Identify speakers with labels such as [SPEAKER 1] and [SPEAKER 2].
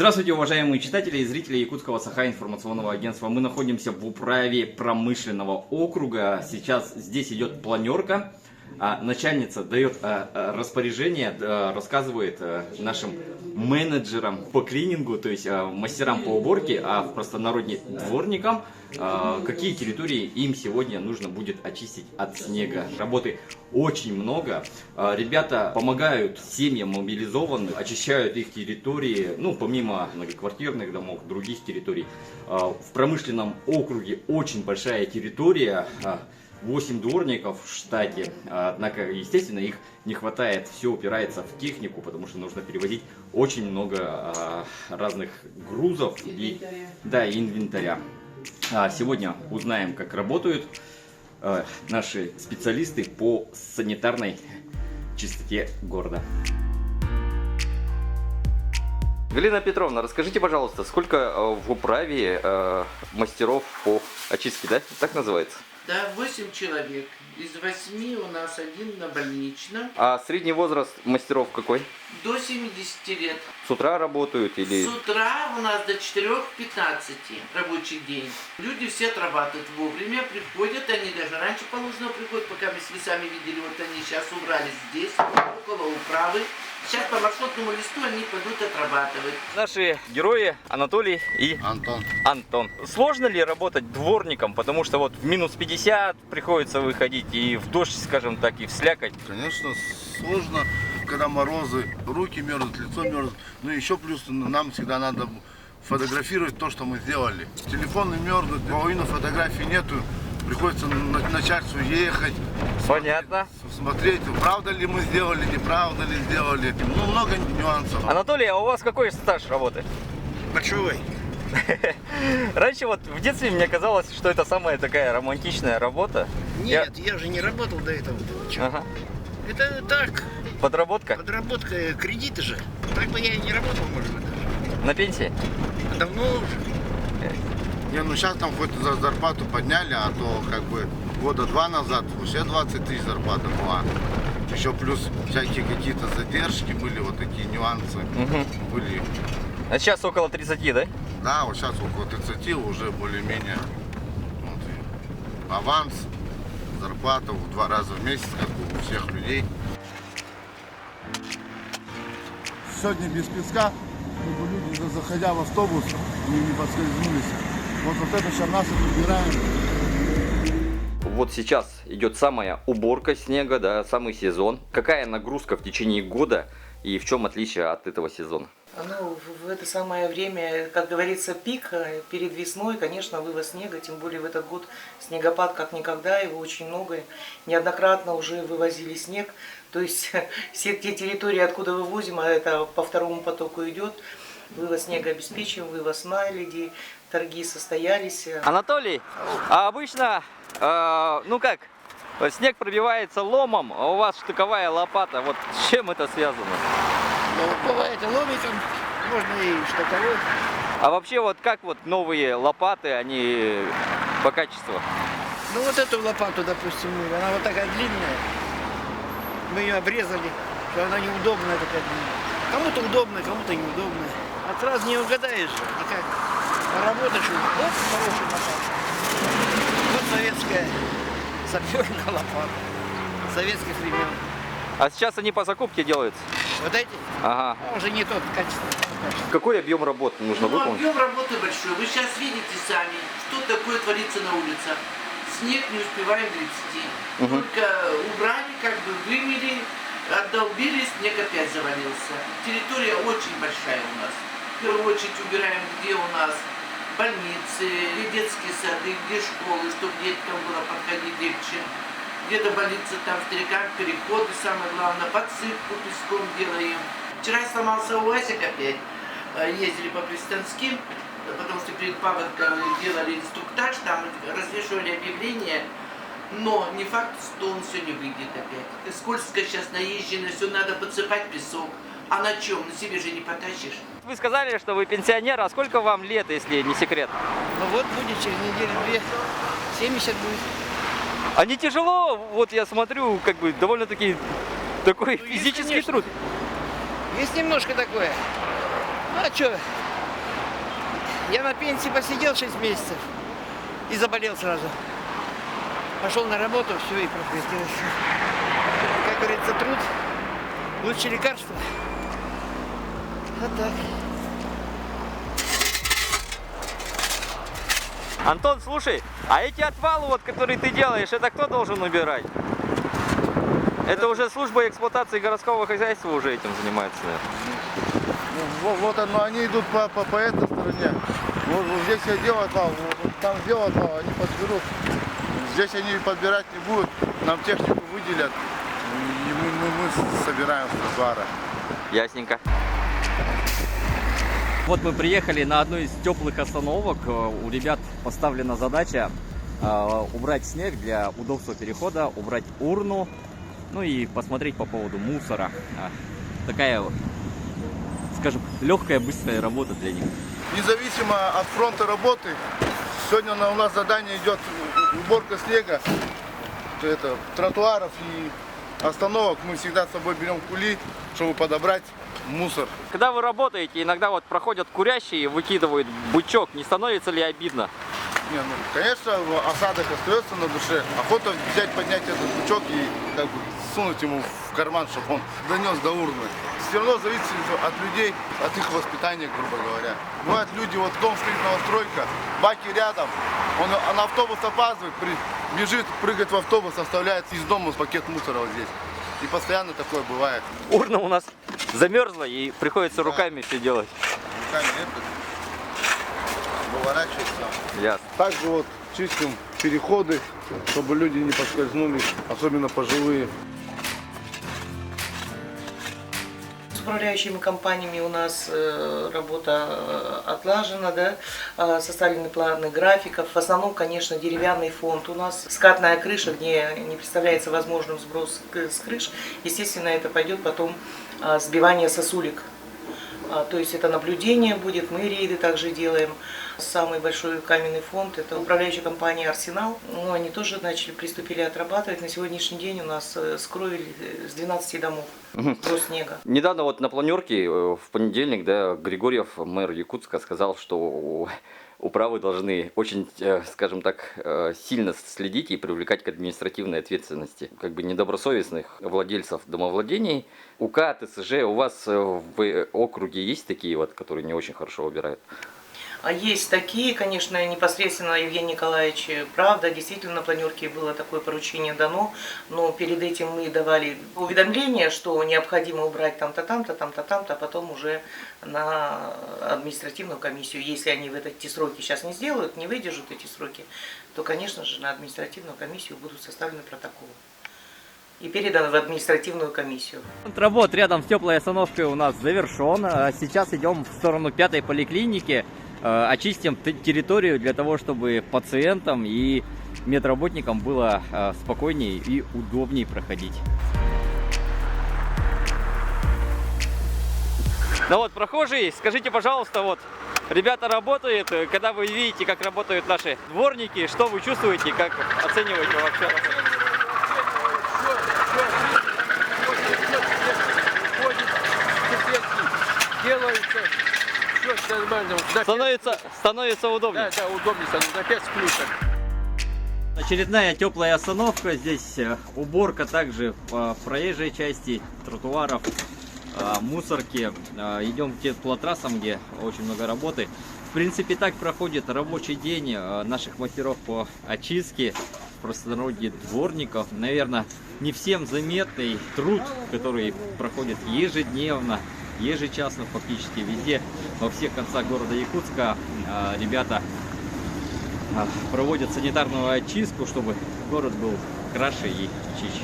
[SPEAKER 1] Здравствуйте, уважаемые читатели и зрители Якутского Саха-информационного агентства. Мы находимся в управе промышленного округа. Сейчас здесь идет планерка. Начальница дает распоряжение, рассказывает нашим менеджерам по клинингу, то есть мастерам по уборке, а в простонародье дворникам, какие территории им сегодня нужно будет очистить от снега. Работы очень много. Ребята помогают семьям мобилизованным, очищают их территории, ну, помимо многоквартирных домов, других территорий. В промышленном округе очень большая территория. 8 дворников в штате, однако, естественно, их не хватает, все упирается в технику, потому что нужно перевозить очень много разных грузов и инвентаря. Сегодня узнаем, как работают наши специалисты по санитарной чистоте города. Галина Петровна, расскажите, пожалуйста, сколько в управе мастеров по очистке, да? Так называется?
[SPEAKER 2] Да, 8 человек. Из 8 у нас один на больничном.
[SPEAKER 1] А средний возраст мастеров какой?
[SPEAKER 2] До 70 лет.
[SPEAKER 1] С утра работают или...
[SPEAKER 2] С утра у нас до 4:15 рабочий день. Люди все отрабатывают вовремя, приходят, они даже раньше положенного приходят, пока мы с сами видели, вот они сейчас убрались здесь, около управы. Сейчас по маршрутному листу они пойдут отрабатывать.
[SPEAKER 1] Наши герои Анатолий и Антон. Сложно ли работать дворником, потому что вот в минус 50 приходится выходить и в дождь, скажем так, и в слякоть?
[SPEAKER 3] Конечно, сложно, когда морозы, руки мерзнут, лицо мерзнут. Ну еще плюс нам всегда надо фотографировать то, что мы сделали. Телефоны мерзнут, половины фотографий нету. Приходится начальству ехать.
[SPEAKER 1] Понятно.
[SPEAKER 3] Смотреть, правда ли мы сделали, неправда ли сделали. Ну, много нюансов.
[SPEAKER 1] Анатолий, а у вас какой стаж работы?
[SPEAKER 3] Большой.
[SPEAKER 1] Раньше вот в детстве мне казалось, что это самая такая романтичная работа.
[SPEAKER 4] Нет, я же не работал до этого.
[SPEAKER 1] Ага.
[SPEAKER 4] Это так,
[SPEAKER 1] Подработка?
[SPEAKER 4] подработка, кредиты же. Так бы я и не работал, может быть, даже.
[SPEAKER 1] На пенсии?
[SPEAKER 4] Давно уже.
[SPEAKER 3] Не, ну сейчас там хоть за зарплату подняли, а то как бы года 2 назад вообще 20 тысяч зарплата была. Еще плюс всякие какие-то задержки были, вот такие нюансы были.
[SPEAKER 1] А сейчас около 30, да?
[SPEAKER 3] Да, вот сейчас около 30 уже более-менее вот, аванс, зарплата в 2 раза в месяц, как у всех людей. Сегодня без песка, чтобы люди, заходя в автобус, не подскользнулись. Вот это сейчас наши убираем.
[SPEAKER 1] Вот сейчас идет самая уборка снега, да, самый сезон. Какая нагрузка в течение года и в чем отличие от этого сезона?
[SPEAKER 5] Ну, в это самое время, как говорится, пик перед весной, конечно, вывоз снега, тем более в этот год снегопад как никогда, его очень много, неоднократно уже вывозили снег, то есть все те территории, откуда вывозим, а это по второму потоку идет, вывоз снега обеспечен, вывоз наледи, торги состоялись.
[SPEAKER 1] Анатолий, а обычно, ну как, снег пробивается ломом, а у вас штыковая лопата, вот с чем это связано?
[SPEAKER 4] Ну, бывает и ломиком, можно и штыковой.
[SPEAKER 1] А вообще вот как вот новые лопаты, они по качеству?
[SPEAKER 4] Ну вот эту лопату, допустим, она вот такая длинная. Мы ее обрезали, что она неудобная такая длинная. Кому-то удобная, кому-то неудобная. А сразу не угадаешь, никак. Работаешь, вот хороший лопата. Вот советская саперная лопата. Советских времен.
[SPEAKER 1] А сейчас они по закупке делаются?
[SPEAKER 4] Вот эти?
[SPEAKER 1] Ага.
[SPEAKER 4] А уже не тот качество.
[SPEAKER 1] Какой объем работы нужно выполнить?
[SPEAKER 2] Объем работы большой. Вы сейчас видите сами, что такое творится на улицах. Снег не успеваем гребсти. Только убрали, как бы вымели, отдолбили, снег опять завалился. Территория очень большая у нас. В первую очередь убираем, где у нас больницы, или детские сады, где школы, чтобы деткам было подходить легче. Где-то больница, там старикам переходы, самое главное, подсыпку песком делаем. Вчера сломался УАЗик опять, ездили по Пристанским, потому что перед паводком делали инструктаж, там развешивали объявления, но не факт, что он сегодня выйдет опять. Скользко сейчас наезжено, все надо подсыпать песок. А на чем? На себе же не потащишь.
[SPEAKER 1] Вы сказали, что вы пенсионер, а сколько вам лет, если не секрет?
[SPEAKER 4] Ну вот будет через неделю-две, 70 будет.
[SPEAKER 1] А не тяжело, вот я смотрю, как бы довольно-таки такой
[SPEAKER 4] Ну,
[SPEAKER 1] физический
[SPEAKER 4] конечно.
[SPEAKER 1] труд.
[SPEAKER 4] Есть немножко такое. Ну а что, Я на пенсии посидел 6 месяцев и заболел сразу. Пошел на работу, все, и прокатилось. Как говорится, труд лучше лекарства. Вот так.
[SPEAKER 1] Антон, слушай, а эти отвалы, вот, которые ты делаешь, это кто должен убирать? Это уже служба эксплуатации городского хозяйства уже этим занимается, наверное.
[SPEAKER 3] Вот оно, они идут по этой стороне. Вот здесь я делаю отвал, вот там сделал отвал, они подберут. Здесь они подбирать не будут, нам технику выделят, и мы собираем с тротуара.
[SPEAKER 1] Ясненько. Вот мы приехали на одну из теплых остановок. У ребят поставлена задача убрать снег для удобства перехода, убрать урну, ну и посмотреть по поводу мусора. Такая, скажем, легкая, быстрая работа для них.
[SPEAKER 3] Независимо от фронта работы, сегодня у нас задание идет уборка снега, тротуаров и остановок. Мы всегда с собой берем кули, чтобы подобрать мусор.
[SPEAKER 1] Когда вы работаете, иногда вот проходят курящие и выкидывают бычок. Не становится ли обидно?
[SPEAKER 3] Не, ну, конечно, осадок остается на душе. Охота взять, поднять этот бычок и как бы сунуть ему в карман, чтобы он донес до урны. Все равно зависит от людей, от их воспитания, грубо говоря. Бывают люди, вот дом стоит новостройка, баки рядом, он на автобус опаздывает, бежит, прыгает в автобус, оставляет из дома пакет мусора вот здесь. И постоянно такое бывает.
[SPEAKER 1] Урна у нас замерзла и приходится руками все делать.
[SPEAKER 3] Руками это выворачивается.
[SPEAKER 1] Ясно.
[SPEAKER 3] Также вот чистим переходы, чтобы люди не поскользнулись, особенно пожилые.
[SPEAKER 5] С управляющими компаниями у нас работа отлажена, да, составлены планы графиков. В основном, конечно, деревянный фонд. У нас скатная крыша, где не представляется возможным сброс с крыш. Естественно, это пойдет потом сбивание сосулек. То есть это наблюдение будет, мы рейды также делаем. Самый большой каменный фонд — это управляющая компания «Арсенал». Ну, они тоже приступили отрабатывать. На сегодняшний день у нас скроили с 12 домов до снега.
[SPEAKER 1] Недавно вот на планерке в понедельник, да, Григорьев, мэр Якутска, сказал, что управы должны очень, скажем так, сильно следить и привлекать к административной ответственности как бы недобросовестных владельцев домовладений. УК, ТСЖ, у вас в округе есть такие вот, которые не очень хорошо убирают?
[SPEAKER 5] А есть такие, конечно, непосредственно Евгений Николаевич, правда, действительно на планерке было такое поручение дано, но перед этим мы давали уведомление, что необходимо убрать там-то, там-то, там-то, там-то, а потом уже на административную комиссию. Если они в эти сроки сейчас не сделают, не выдержат эти сроки, то, конечно же, на административную комиссию будут составлены протоколы и переданы в административную комиссию.
[SPEAKER 1] Работ рядом с теплой остановкой у нас завершен. Сейчас идем в сторону 5-й поликлиники. Очистим территорию для того, чтобы пациентам и медработникам было спокойнее и удобнее проходить. Ну вот, прохожие, скажите, пожалуйста, вот ребята работают, когда вы видите, как работают наши дворники, что вы чувствуете, как оцениваете вообще?
[SPEAKER 6] Делается все нормально.
[SPEAKER 1] Становится удобнее.
[SPEAKER 6] Да, удобнее становится. Опять с плюсом.
[SPEAKER 1] Очередная теплая остановка. Здесь уборка также по проезжей части, тротуаров, мусорки. Идем к теплотрассам, где очень много работы. В принципе, так проходит рабочий день наших мастеров по очистке, в простонародье дворников. Наверное, не всем заметный труд, который проходит ежедневно, ежечасно фактически везде, во всех концах города Якутска. Ребята проводят санитарную очистку, чтобы город был краше и чище.